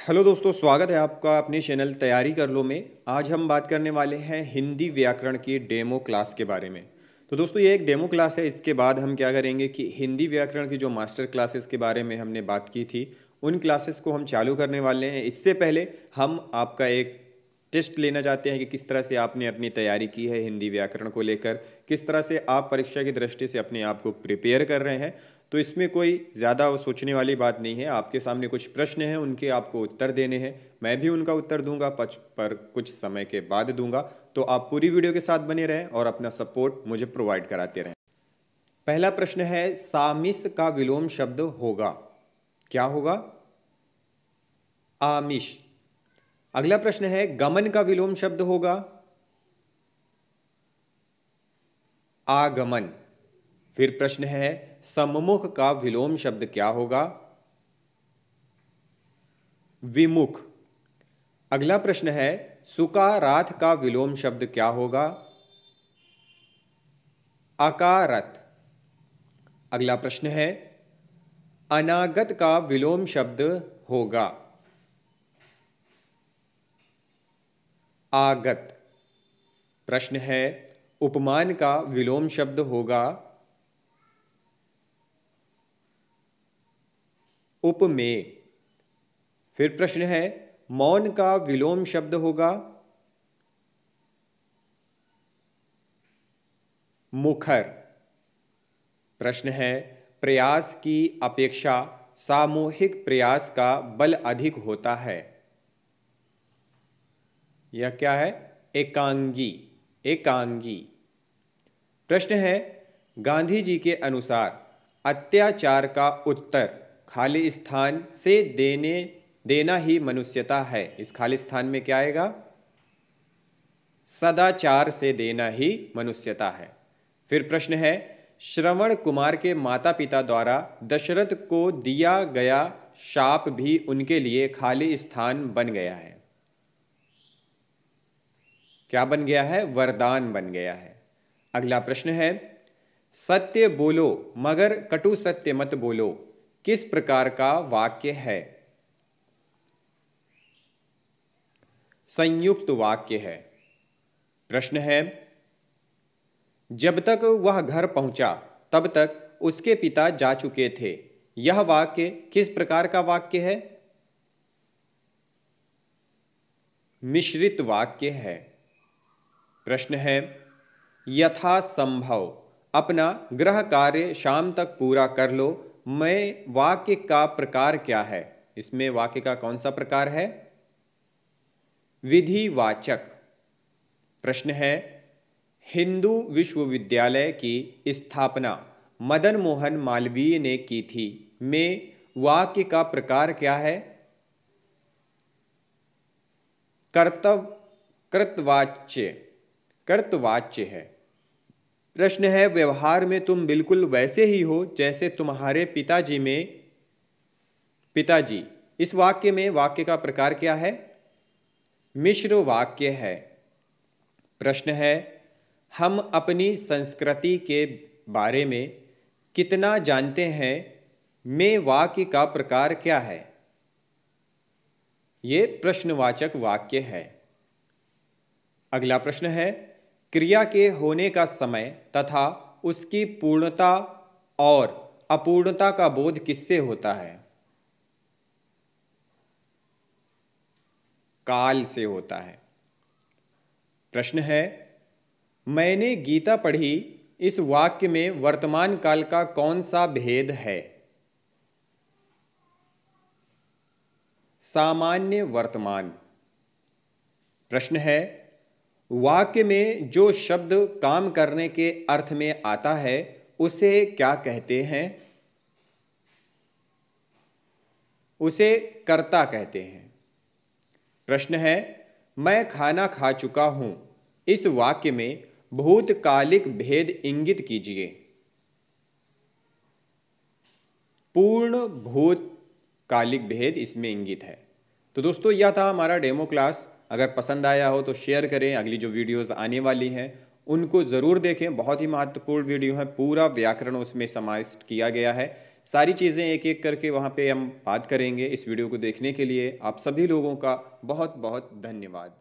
Hello दोस्तों, स्वागत है आपका अपने चैनल तैयारी कर लो में। आज हम बात करने वाले हैं हिंदी व्याकरण की डेमो क्लास के बारे में। तो दोस्तों ये एक डेमो क्लास है। इसके बाद हम क्या करेंगे कि हिंदी व्याकरण की जो मास्टर क्लासेस के बारे में हमने बात की थी उन क्लासेस को हम चालू करने वाले हैं। इससे पहले हम आपका एक टेस्ट लेना चाहते हैं कि किस तरह से आपने अपनी तैयारी की है हिंदी व्याकरण को लेकर, किस तरह से आप परीक्षा की दृष्टि से अपने आप को प्रिपेयर कर रहे हैं। तो इसमें कोई ज़्यादा सोचने वाली बात नहीं है। आपके सामने कुछ प्रश्न हैं, उनके आपको उत्तर देने हैं। मैं भी उनका उत्तर दूंगा पर कुछ समय के बाद दूंगा। तो आप पूरी वीडियो के साथ बने रहें और अपना सपोर्ट मुझे प्रोवाइड कराते रहें। पहला प्रश्न है, सामिस का विलोम शब्द होगा, क्या होगा? आमिष। अगला प्रश्न है, गमन का विलोम शब्द होगा, आगमन। फिर प्रश्न है, सम्मुख का विलोम शब्द क्या होगा? विमुख। अगला प्रश्न है, सुकारार्थ का विलोम शब्द क्या होगा? अकारत। अगला प्रश्न है, अनागत का विलोम शब्द होगा, आगत। प्रश्न है, उपमान का विलोम शब्द होगा, उपमेय। फिर प्रश्न है, मौन का विलोम शब्द होगा, मुखर। प्रश्न है, प्रयास की अपेक्षा सामूहिक प्रयास का बल अधिक होता है, यह क्या है? एकांगी, एकांगी। प्रश्न है, गांधी जी के अनुसार अत्याचार का उत्तर खाली स्थान से देना ही मनुष्यता है। इस खाली स्थान में क्या आएगा? सदाचार से देना ही मनुष्यता है। फिर प्रश्न है, श्रवण कुमार के माता पिता द्वारा दशरथ को दिया गया शाप भी उनके लिए खाली स्थान बन गया है, क्या बन गया है? वरदान बन गया है। अगला प्रश्न है, सत्य बोलो मगर कटु सत्य मत बोलो, किस प्रकार का वाक्य है? संयुक्त वाक्य है। प्रश्न है, जब तक वह घर पहुंचा तब तक उसके पिता जा चुके थे, यह वाक्य किस प्रकार का वाक्य है? मिश्रित वाक्य है। प्रश्न है, यथासंभव अपना गृह कार्य शाम तक पूरा कर लो, मैं वाक्य का प्रकार क्या है? इसमें वाक्य का कौन सा प्रकार है? विधिवाचक। प्रश्न है, हिंदू विश्वविद्यालय की स्थापना मदन मोहन मालवीय ने की थी, में वाक्य का प्रकार क्या है? कर्तवाच्य, कर्तवाच्य है। प्रश्न है, व्यवहार में तुम बिल्कुल वैसे ही हो जैसे तुम्हारे पिताजी। इस वाक्य में वाक्य का प्रकार क्या है? मिश्र वाक्य है। प्रश्न है, हम अपनी संस्कृति के बारे में कितना जानते हैं, में वाक्य का प्रकार क्या है? ये प्रश्नवाचक वाक्य है। अगला प्रश्न है, क्रिया के होने का समय तथा उसकी पूर्णता और अपूर्णता का बोध किससे होता है? काल से होता है। प्रश्न है, मैंने गीता पढ़ी, इस वाक्य में वर्तमान काल का कौन सा भेद है? सामान्य वर्तमान। प्रश्न है, वाक्य में जो शब्द काम करने के अर्थ में आता है उसे क्या कहते हैं? उसे कर्ता कहते हैं। प्रश्न है, मैं खाना खा चुका हूं, इस वाक्य में भूतकालिक भेद इंगित कीजिए। पूर्ण भूतकालिक भेद इसमें इंगित है। तो दोस्तों यह था हमारा डेमो क्लास। अगर पसंद आया हो तो शेयर करें। अगली जो वीडियोस आने वाली हैं उनको ज़रूर देखें, बहुत ही महत्वपूर्ण वीडियो है, पूरा व्याकरण उसमें समाविष्ट किया गया है। सारी चीज़ें एक एक करके वहाँ पे हम बात करेंगे। इस वीडियो को देखने के लिए आप सभी लोगों का बहुत बहुत धन्यवाद।